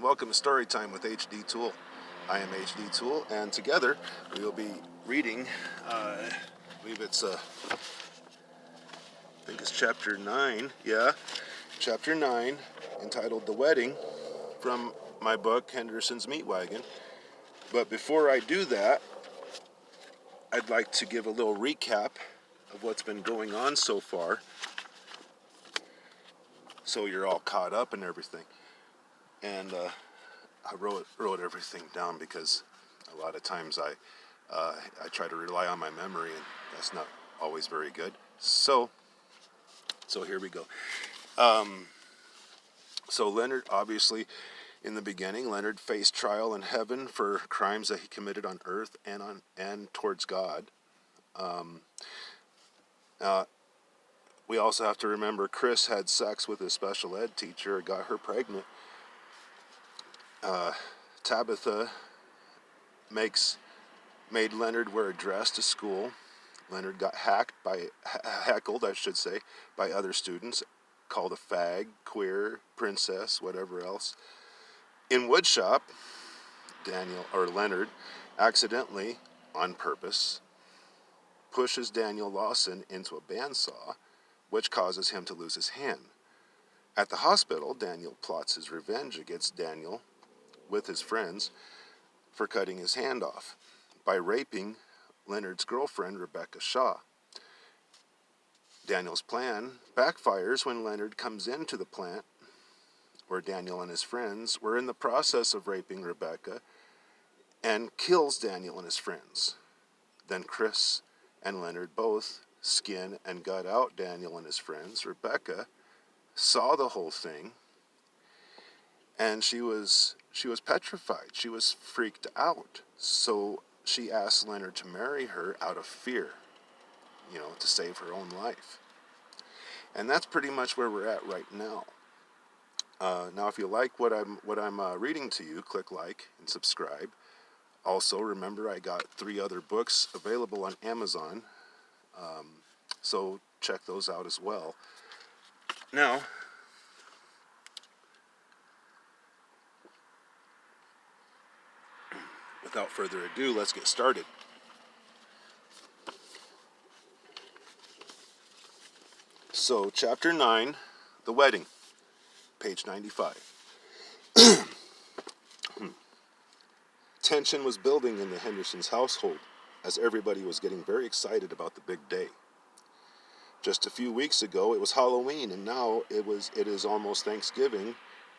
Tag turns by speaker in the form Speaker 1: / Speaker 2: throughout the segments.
Speaker 1: welcome to Storytime with HDThul. I am HDThul, and together we will be reading, I believe it's, I think it's chapter 9, chapter 9, entitled The Wedding, from my book, Henderson's Wagon. But before I do that, I'd like to give a little recap of what's been going on so far, so you're all caught up and everything. And I wrote everything down because a lot of times I try to rely on my memory, and that's not always very good. So here we go. So Leonard, obviously, in the beginning, Leonard faced trial in heaven for crimes that he committed on earth and towards God. We also have to remember Chris had sex with his special ed teacher, got her pregnant. Tabitha made Leonard wear a dress to school. Leonard got heckled, by other students, called a fag, queer, princess, whatever else. In woodshop, Leonard accidentally, on purpose, pushes Daniel Lawson into a bandsaw, which causes him to lose his hand. At the hospital, Daniel plots his revenge against Daniel with his friends for cutting his hand off by raping Leonard's girlfriend, Rebecca Shaw. Daniel's plan backfires when Leonard comes into the plant where Daniel and his friends were in the process of raping Rebecca and kills Daniel and his friends. Then Chris and Leonard both skin and gut out Daniel and his friends. Rebecca saw the whole thing, and she was petrified. She was freaked out. So she asked Leonard to marry her out of fear, to save her own life. And that's pretty much where we're at right now. Now, if you like what I'm reading to you, click like and subscribe. Also, remember I got 3 other books available on Amazon, so check those out as well. Now, without further ado, let's get started. So, Chapter 9, The Wedding, page 95. Tension was building in the Hendersons' household, as everybody was getting very excited about the big day. Just a few weeks ago, it was Halloween, and now it is almost Thanksgiving,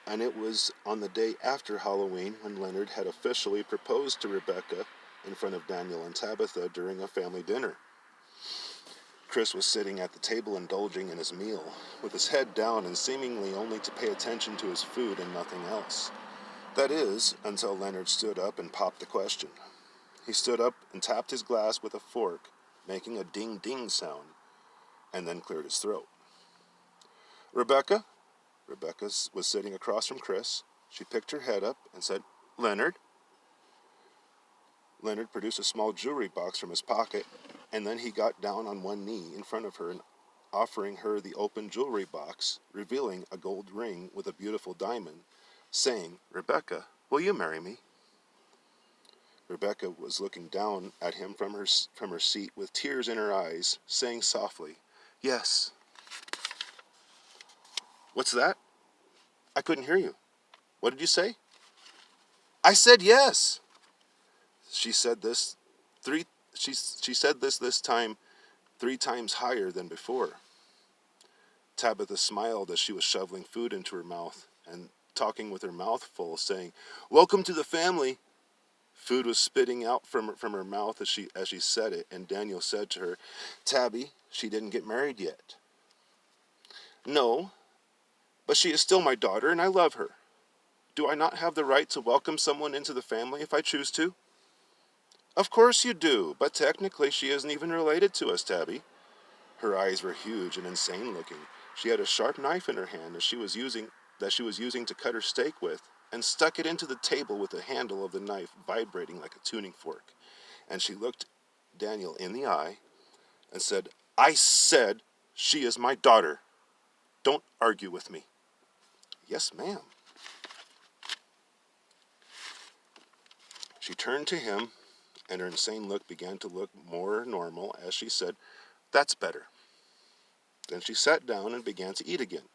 Speaker 1: and it was on the day after Halloween when Leonard had officially proposed to Rebecca in front of Daniel and Tabitha during a family dinner. Chris was sitting at the table indulging in his meal, with his head down and seemingly only to pay attention to his food and nothing else. That is, until Leonard stood up and popped the question. He stood up and tapped his glass with a fork, making a ding-ding sound, and then cleared his throat. Rebecca was sitting across from Chris. She picked her head up and said, "Leonard?" Leonard produced a small jewelry box from his pocket, and then he got down on one knee in front of her and offering her the open jewelry box, revealing a gold ring with a beautiful diamond, saying, "Rebecca, will you marry me?" Rebecca was looking down at him from her seat with tears in her eyes, saying softly, "Yes." "What's that? I couldn't hear you. What did you say?" "I said yes." She said this this time 3 times higher than before. Tabitha smiled as she was shoveling food into her mouth and talking with her mouth full, saying, "Welcome to the family." Food was spitting out from her mouth as she said it, and Daniel said to her, "Tabby, she didn't get married yet." "No, but she is still my daughter, and I love her. Do I not have the right to welcome someone into the family if I choose to?" "Of course you do, but technically she isn't even related to us, Tabby." Her eyes were huge and insane looking. She had a sharp knife in her hand that she was using to cut her steak with, and stuck it into the table with the handle of the knife vibrating like a tuning fork. And she looked Daniel in the eye and said, "I said she is my daughter. Don't argue with me." "Yes, ma'am." She turned to him, and her insane look began to look more normal as she said, "That's better." Then she sat down and began to eat again.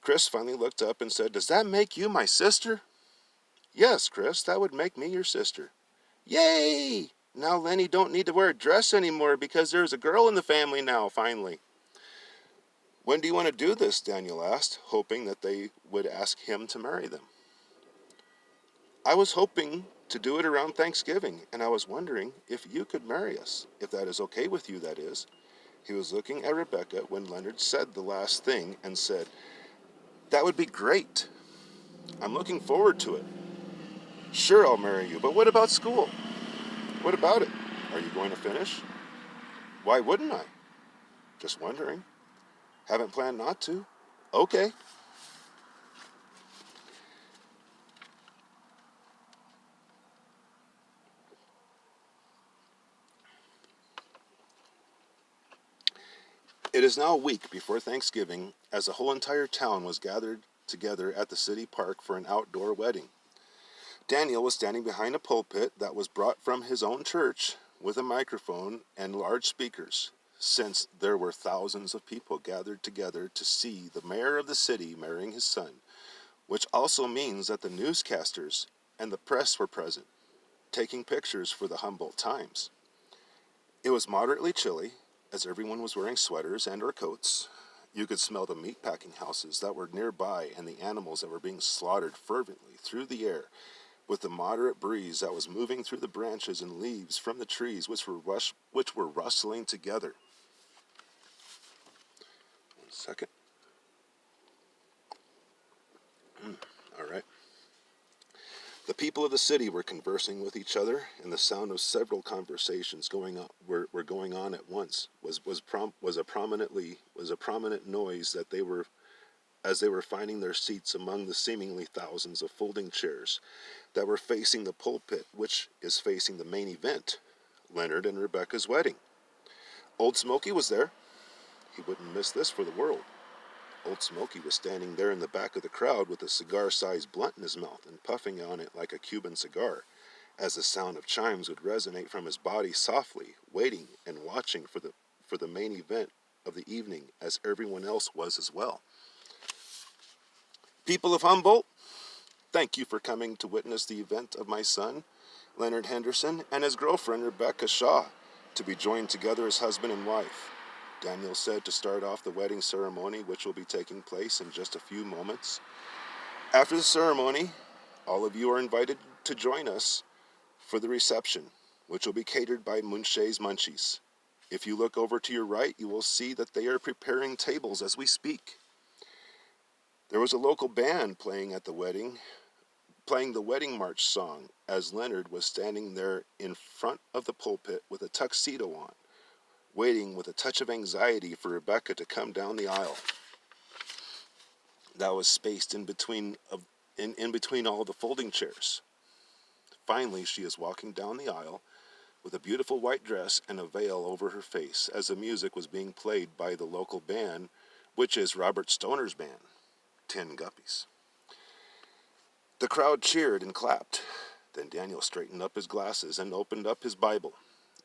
Speaker 1: Chris finally looked up and said, "Does that make you my sister?" "Yes, Chris, that would make me your sister." "Yay! Now Lenny don't need to wear a dress anymore because there's a girl in the family now, finally." "When do you want to do this?" Daniel asked, hoping that they would ask him to marry them. "I was hoping to do it around Thanksgiving, and I was wondering if you could marry us, if that is okay with you, that is." He was looking at Rebecca when Leonard said the last thing and said, "That would be great. I'm looking forward to it. Sure, I'll marry you, but what about school? What about it? Are you going to finish?" "Why wouldn't I?" "Just wondering." "Haven't planned not to." "Okay." It is now a week before Thanksgiving, as the whole entire town was gathered together at the city park for an outdoor wedding. Daniel was standing behind a pulpit that was brought from his own church with a microphone and large speakers, since there were thousands of people gathered together to see the mayor of the city marrying his son, which also means that the newscasters and the press were present, taking pictures for the Humboldt Times. It was moderately chilly, as everyone was wearing sweaters and or coats. You could smell the meatpacking houses that were nearby and the animals that were being slaughtered fervently through the air, with the moderate breeze that was moving through the branches and leaves from the trees which were rustling together. One second. All right. The people of the city were conversing with each other, and the sound of several conversations were going on at once. Was a prominent noise that they were as they were finding their seats among the seemingly thousands of folding chairs that were facing the pulpit, which is facing the main event, Leonard and Rebecca's wedding. Old Smoky was there. He wouldn't miss this for the world. Old Smoky was standing there in the back of the crowd with a cigar-sized blunt in his mouth and puffing on it like a Cuban cigar, as the sound of chimes would resonate from his body softly, waiting and watching for the main event of the evening, as everyone else was as well. "People of Humboldt, thank you for coming to witness the event of my son, Leonard Henderson, and his girlfriend, Rebecca Shaw, to be joined together as husband and wife," Daniel said to start off the wedding ceremony, which will be taking place in just a few moments. "After the ceremony, all of you are invited to join us for the reception, which will be catered by Munche's Munchies. If you look over to your right, you will see that they are preparing tables as we speak." There was a local band playing the wedding march song, as Leonard was standing there in front of the pulpit with a tuxedo on, waiting with a touch of anxiety for Rebecca to come down the aisle. That was spaced in between all the folding chairs. Finally, she is walking down the aisle with a beautiful white dress and a veil over her face, as the music was being played by the local band, which is Robert Stoner's band, 10 Guppies. The crowd cheered and clapped. Then Daniel straightened up his glasses and opened up his Bible.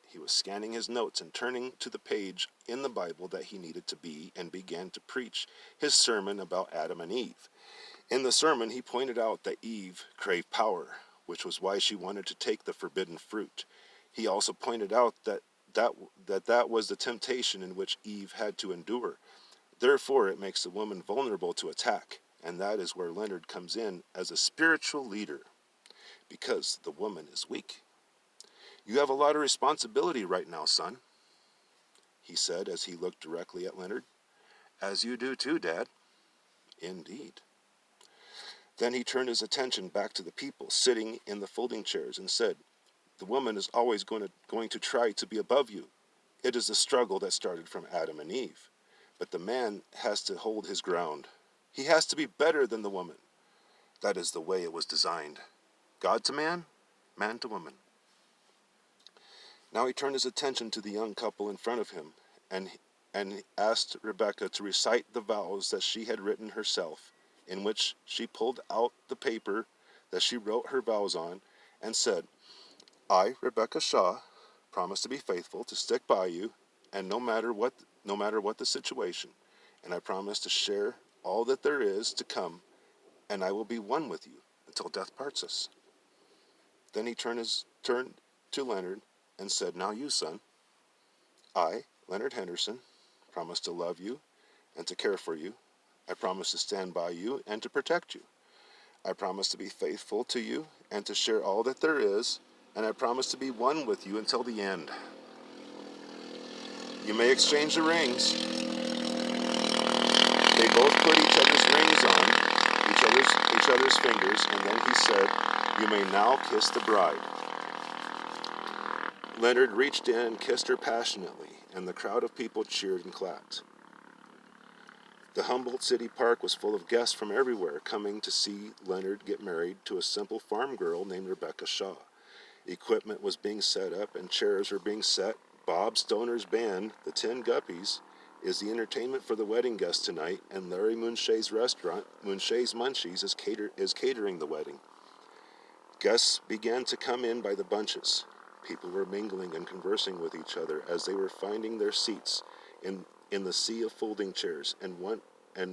Speaker 1: He was scanning his notes and turning to the page in the Bible that he needed to be, and began to preach his sermon about Adam and Eve. In the sermon, he pointed out that Eve craved power, which was why she wanted to take the forbidden fruit. He also pointed out that was the temptation in which Eve had to endure. Therefore, it makes the woman vulnerable to attack, and that is where Leonard comes in as a spiritual leader, because the woman is weak. "You have a lot of responsibility right now, son," he said as he looked directly at Leonard. "As you do too, Dad." "Indeed." Then he turned his attention back to the people sitting in the folding chairs and said, "The woman is always going to try to be above you. It is the struggle that started from Adam and Eve. But the man has to hold his ground. He has to be better than the woman. That is the way it was designed. God to man, man to woman." Now he turned his attention to the young couple in front of him, and asked Rebecca to recite the vows that she had written herself, in which she pulled out the paper that she wrote her vows on, and said, I, Rebecca Shaw, promise to be faithful, to stick by you, and no matter what the situation, and I promise to share all that there is to come, and I will be one with you until death parts us. Then he turned to Leonard and said, Now you, son. I, Leonard Henderson, promise to love you and to care for you. I promise to stand by you and to protect you. I promise to be faithful to you and to share all that there is, and I promise to be one with you until the end. You may exchange the rings. They both put each other's rings on, each other's fingers, and then he said, You may now kiss the bride. Leonard reached in and kissed her passionately, and the crowd of people cheered and clapped. The Humboldt City Park was full of guests from everywhere coming to see Leonard get married to a simple farm girl named Rebecca Shaw. Equipment was being set up and chairs were being set. Bob Stoner's band, the Tin Guppies, is the entertainment for the wedding guests tonight, and Larry Moonshay's restaurant, Moonshay's Munchies, is catering the wedding. Guests began to come in by the bunches. People were mingling and conversing with each other as they were finding their seats in the sea of folding chairs and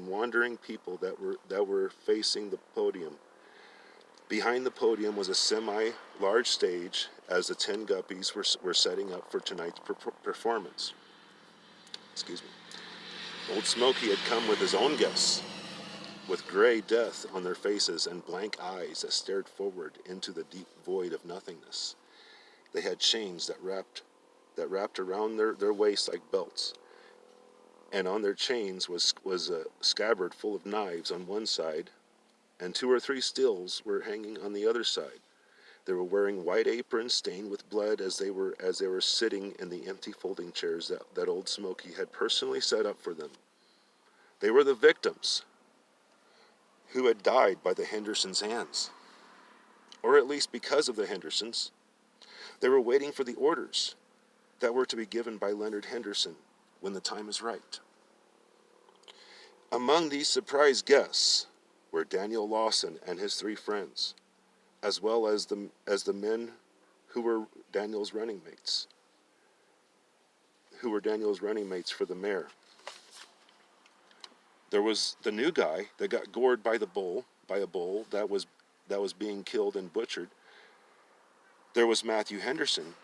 Speaker 1: wandering people that were facing the podium. Behind the podium was a semi-large stage as the Tin Guppies were setting up for tonight's performance. Excuse me. Old Smoky had come with his own guests, with gray death on their faces and blank eyes that stared forward into the deep void of nothingness. They had chains that wrapped around their waists like belts, and on their chains was a scabbard full of knives on one side, and 2 or 3 stills were hanging on the other side. They were wearing white aprons stained with blood as they were sitting in the empty folding chairs that Old Smoky had personally set up for them. They were the victims who had died by the Hendersons' hands, or at least because of the Hendersons. They were waiting for the orders that were to be given by Leonard Henderson when the time is right. Among these surprise guests were Daniel Lawson and his 3 friends, as well as the men who were Daniel's running mates for the mayor. There was the new guy that got gored by a bull that was being killed and butchered. There was Matthew Henderson,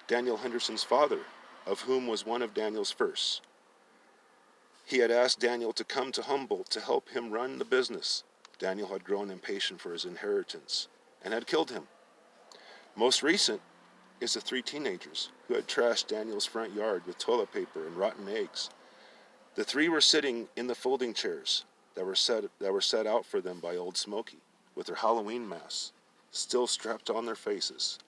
Speaker 1: Daniel Henderson's father, of whom was one of Daniel's first. He had asked Daniel to come to Humboldt to help him run the business. Daniel had grown impatient for his inheritance and had killed him. Most recent is the 3 teenagers who had trashed Daniel's front yard with toilet paper and rotten eggs. The 3 were sitting in the folding chairs that were set out for them by Old Smoky, with their Halloween masks still strapped on their faces,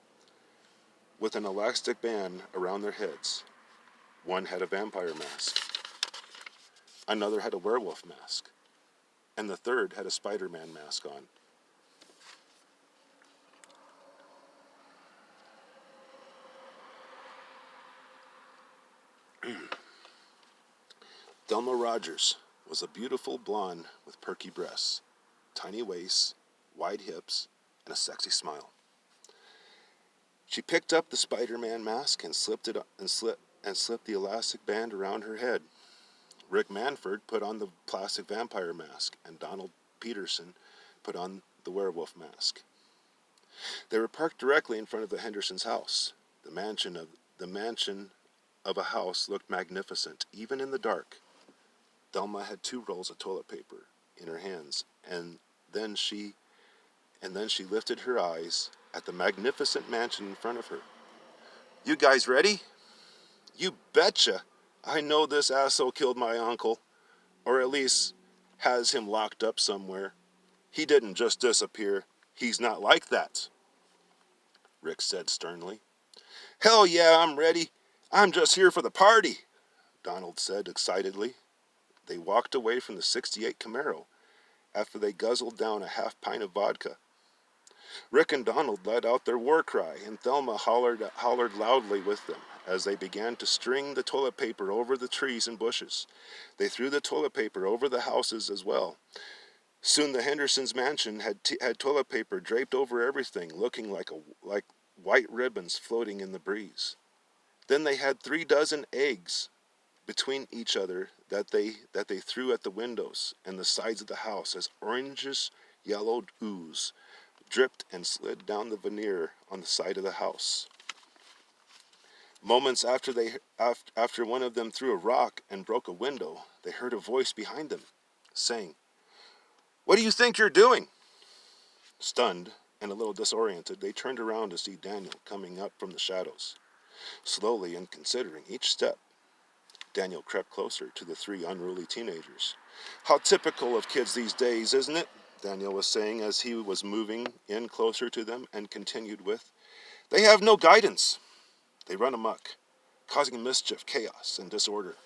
Speaker 1: with an elastic band around their heads. One had a vampire mask, another had a werewolf mask, and the third had a Spider-Man mask on. Thelma Rogers was a beautiful blonde with perky breasts, tiny waists, wide hips, and a sexy smile. She picked up the Spider-Man mask and slipped the elastic band around her head. Rick Manford put on the plastic vampire mask, and Donald Peterson put on the werewolf mask. They were parked directly in front of the Hendersons' house. The mansion of a house looked magnificent, even in the dark. Thelma had 2 rolls of toilet paper in her hands, and then she lifted her eyes at the magnificent mansion in front of her. You guys ready? You betcha. I know this asshole killed my uncle, or at least has him locked up somewhere. He didn't just disappear. He's not like that, Rick said sternly. Hell yeah, I'm ready. I'm just here for the party, Donald said excitedly. They walked away from the '68 Camaro after they guzzled down a half pint of vodka. Rick and Donald let out their war cry, and Thelma hollered loudly with them as they began to string the toilet paper over the trees and bushes. They threw the toilet paper over the houses as well. Soon the Hendersons' mansion had toilet paper draped over everything, looking like white ribbons floating in the breeze. Then they had 3 dozen eggs between each other that they threw at the windows and the sides of the house as orangish yellowed ooze dripped and slid down the veneer on the side of the house. Moments after one of them threw a rock and broke a window, they heard a voice behind them, saying, "What do you think you're doing?" Stunned and a little disoriented, they turned around to see Daniel coming up from the shadows. Slowly and considering each step, Daniel crept closer to the 3 unruly teenagers. "How typical of kids these days, isn't it?" Daniel was saying as he was moving in closer to them, and continued with, "They have no guidance. They run amok, causing mischief, chaos, and disorder."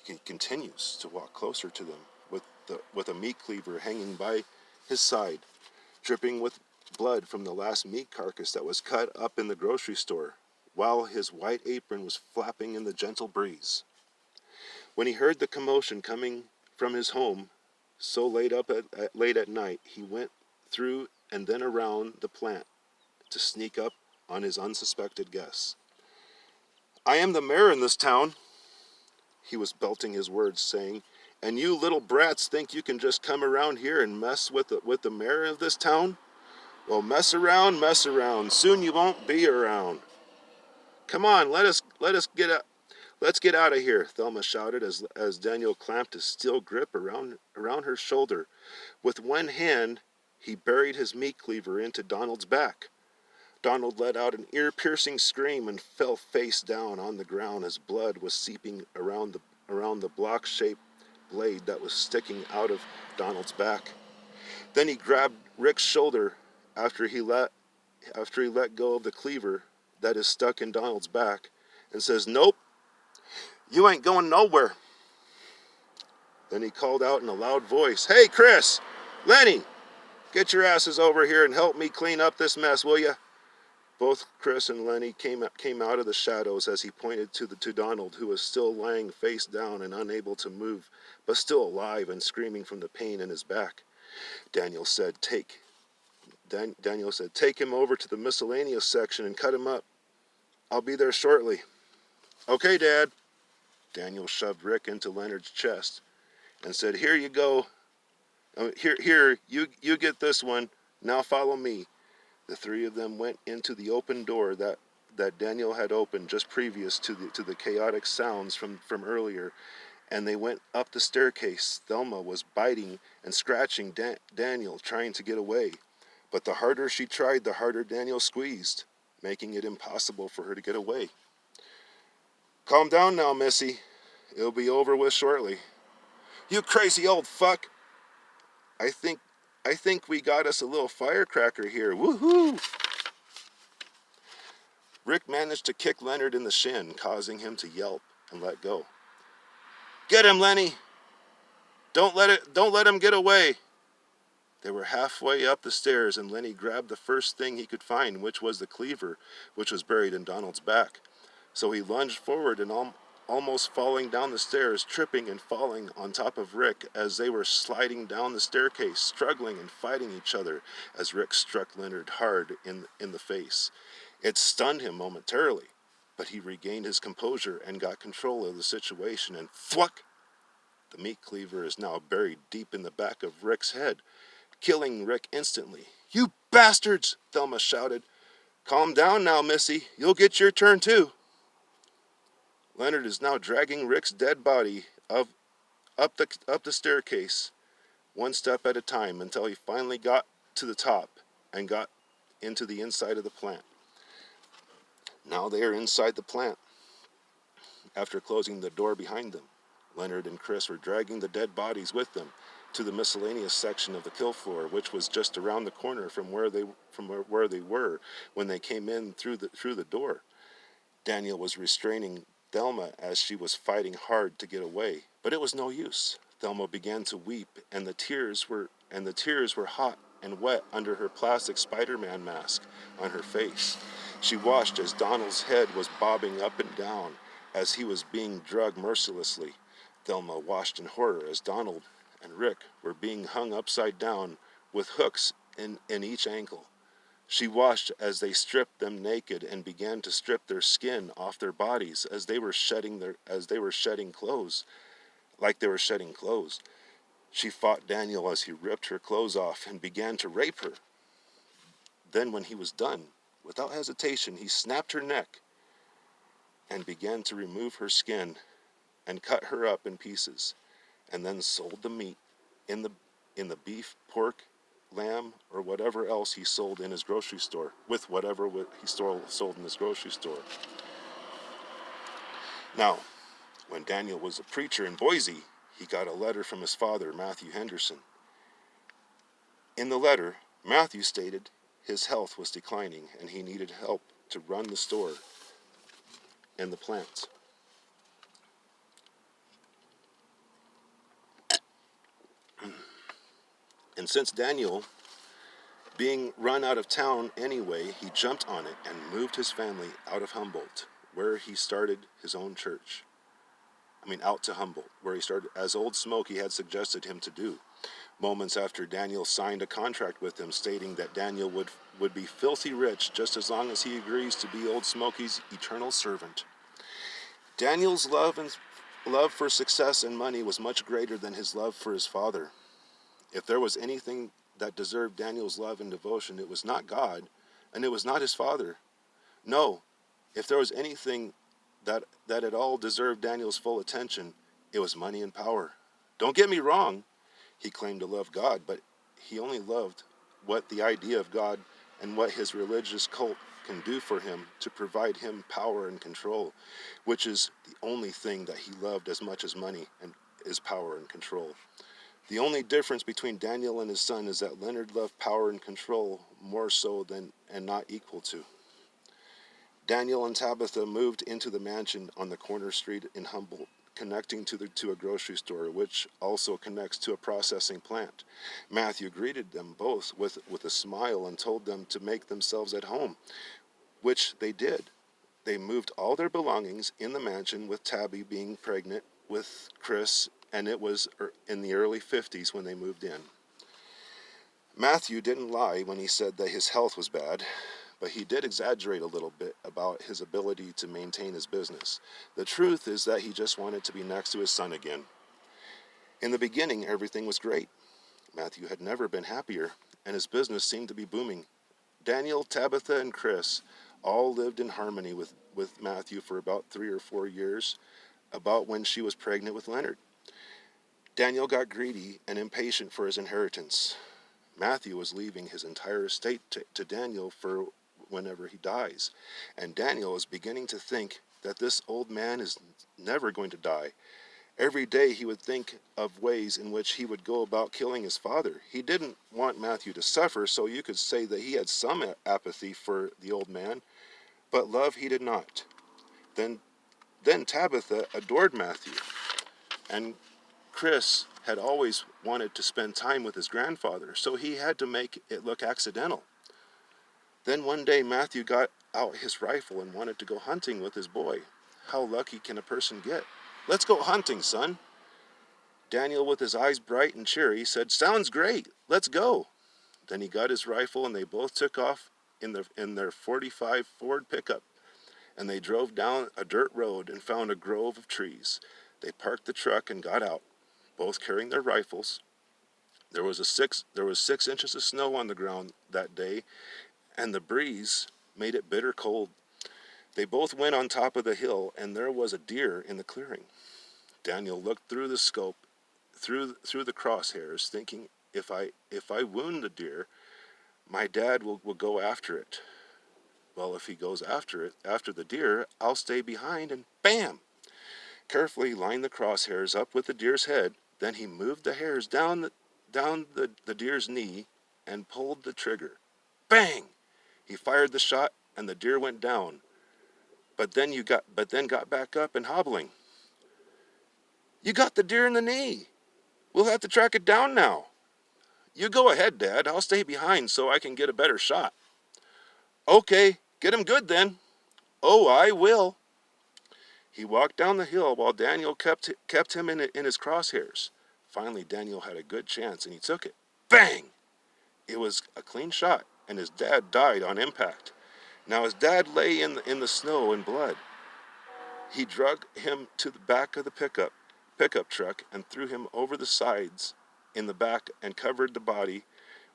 Speaker 1: He continues to walk closer to them with a meat cleaver hanging by his side, dripping with blood from the last meat carcass that was cut up in the grocery store, while his white apron was flapping in the gentle breeze. When he heard the commotion coming from his home so late at night, he went through and then around the plant to sneak up on his unsuspected guests. "I am the mayor in this town," he was belting his words, saying, "and you little brats think you can just come around here and mess with the mayor of this town? Well, mess around, soon you won't be around. Come on, let's get out of here," Thelma shouted as Daniel clamped his steel grip around her shoulder. With one hand, he buried his meat cleaver into Donald's back. Donald let out an ear-piercing scream and fell face down on the ground as blood was seeping around the block-shaped blade that was sticking out of Donald's back. Then he grabbed Rick's shoulder after he let go of the cleaver that is stuck in Donald's back and says, "Nope, you ain't going nowhere." Then he called out in a loud voice, "Hey, Chris, Lenny, get your asses over here and help me clean up this mess, will ya?" Both Chris and Lenny came out of the shadows as he pointed to Donald, who was still lying face down and unable to move, but still alive and screaming from the pain in his back. Daniel said, take him over to the miscellaneous section and cut him up. I'll be there shortly." "Okay, Dad." Daniel shoved Rick into Leonard's chest and said, "Here you go. You get this one. Now follow me." The 3 of them went into the open door that Daniel had opened just previous to the chaotic sounds from earlier, and they went up the staircase. Thelma was biting and scratching Daniel, trying to get away. But the harder she tried, the harder Daniel squeezed, making it impossible for her to get away. "Calm down now, Missy. It'll be over with shortly." "You crazy old fuck. I think we got us a little firecracker here. Woohoo!" Rick managed to kick Leonard in the shin, causing him to yelp and let go. "Get him, Lenny. Don't let him get away." They were halfway up the stairs, and Lenny grabbed the first thing he could find, which was the cleaver, which was buried in Donald's back. So he lunged forward and almost falling down the stairs, tripping and falling on top of Rick as they were sliding down the staircase, struggling and fighting each other as Rick struck Leonard hard in the face. It stunned him momentarily, but he regained his composure and got control of the situation, and thwack! The meat cleaver is now buried deep in the back of Rick's head, killing Rick instantly. "You bastards!" Thelma shouted. "Calm down now, Missy. You'll get your turn too." Leonard is now dragging Rick's dead body up the staircase, one step at a time, until he finally got to the top and got into the inside of the plant. Now they are inside the plant. After closing the door behind them, Leonard and Chris were dragging the dead bodies with them to the miscellaneous section of the kill floor, which was just around the corner from where they were when they came in through the door. Daniel was restraining Thelma as she was fighting hard to get away, but it was no use. Thelma began to weep, and the tears were hot and wet under her plastic Spider-Man mask on her face. She watched as Donald's head was bobbing up and down as he was being drugged mercilessly. Thelma watched in horror as Donald and Rick were being hung upside down with hooks in each ankle. She watched as they stripped them naked and began to strip their skin off their bodies as they were shedding clothes, like they were shedding clothes. She fought Daniel as he ripped her clothes off and began to rape her. Then when he was done, without hesitation, he snapped her neck and began to remove her skin and cut her up in pieces, and then sold the meat in the beef, pork, lamb, or whatever else he sold in his grocery store, with whatever he sold in his grocery store. Now, when Daniel was a preacher in Boise, he got a letter from his father, Matthew Henderson. In the letter, Matthew stated his health was declining and he needed help to run the store and the plants. And since Daniel being run out of town anyway, he jumped on it and moved his family out of Humboldt, where he started his own church. Out to Humboldt, where he started, as Old Smoky had suggested him to do, moments after Daniel signed a contract with him stating that Daniel would be filthy rich just as long as he agrees to be Old Smoky's eternal servant. Daniel's love for success and money was much greater than his love for his father. If there was anything that deserved Daniel's love and devotion, it was not God, and it was not his father. No, if there was anything that at all deserved Daniel's full attention, it was money and power. Don't get me wrong, he claimed to love God, but he only loved what the idea of God and what his religious cult can do for him to provide him power and control, which is the only thing that he loved as much as money and is power and control. The only difference between Daniel and his son is that Leonard loved power and control more so than and not equal to. Daniel and Tabitha moved into the mansion on the corner street in Humboldt, connecting to a grocery store, which also connects to a processing plant. Matthew greeted them both with a smile and told them to make themselves at home, which they did. They moved all their belongings in the mansion, with Tabby being pregnant with Chris, and it was in the early 50s when they moved in. Matthew didn't lie when he said that his health was bad, but he did exaggerate a little bit about his ability to maintain his business. The truth is that he just wanted to be next to his son again. In the beginning, everything was great. Matthew had never been happier, and his business seemed to be booming. Daniel, Tabitha, and Chris all lived in harmony with Matthew for about 3 or 4 years, about when she was pregnant with Leonard. Daniel got greedy and impatient for his inheritance. Matthew was leaving his entire estate to Daniel for whenever he dies, and Daniel is beginning to think that this old man is never going to die. Every day he would think of ways in which he would go about killing his father. He didn't want Matthew to suffer, so you could say that he had some apathy for the old man, but love he did not. Then Tabitha adored Matthew, and Chris had always wanted to spend time with his grandfather, so he had to make it look accidental. Then one day Matthew got out his rifle and wanted to go hunting with his boy. How lucky can a person get? "Let's go hunting, son." Daniel, with his eyes bright and cheery, said, "Sounds great, let's go." Then he got his rifle and they both took off in their 45 Ford pickup, and they drove down a dirt road and found a grove of trees. They parked the truck and got out, both carrying their rifles. There was 6 inches of snow on the ground that day, and the breeze made it bitter cold. They both went on top of the hill, and there was a deer in the clearing. Daniel looked through the scope, through the crosshairs, thinking, if I wound the deer, my dad will go after it. Well, if he goes after the deer, I'll stay behind, and bam! Carefully lined the crosshairs up with the deer's head. Then he moved the hairs down the deer's knee and pulled the trigger. Bang! He fired the shot, and the deer went down. But then got back up and hobbling. "You got the deer in the knee. We'll have to track it down now." "You go ahead, Dad. I'll stay behind so I can get a better shot." "Okay, get him good then." "Oh, I will." He walked down the hill while Daniel kept him in his crosshairs. finally Daniel had a good chance, and he took it. Bang! It was a clean shot, and his dad died on impact. Now his dad lay in the snow in blood. He dragged him to the back of the pickup truck and threw him over the sides in the back and covered the body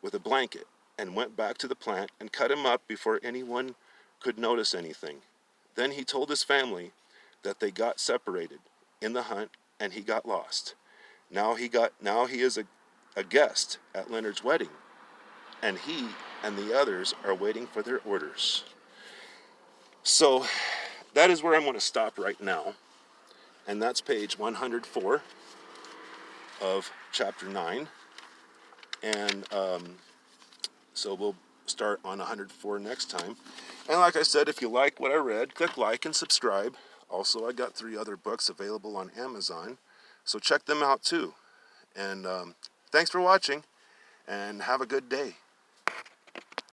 Speaker 1: with a blanket and went back to the plant and cut him up before anyone could notice anything. Then he told his family that they got separated in the hunt and he got lost. Now he is a guest at Leonard's wedding, and he and the others are waiting for their orders. So that is where I'm going to stop right now. And that's page 104 of chapter 9. And so we'll start on 104 next time. And like I said, if you like what I read, click like and subscribe. Also, I got 3 other books available on Amazon, so check them out too. And thanks for watching, and have a good day.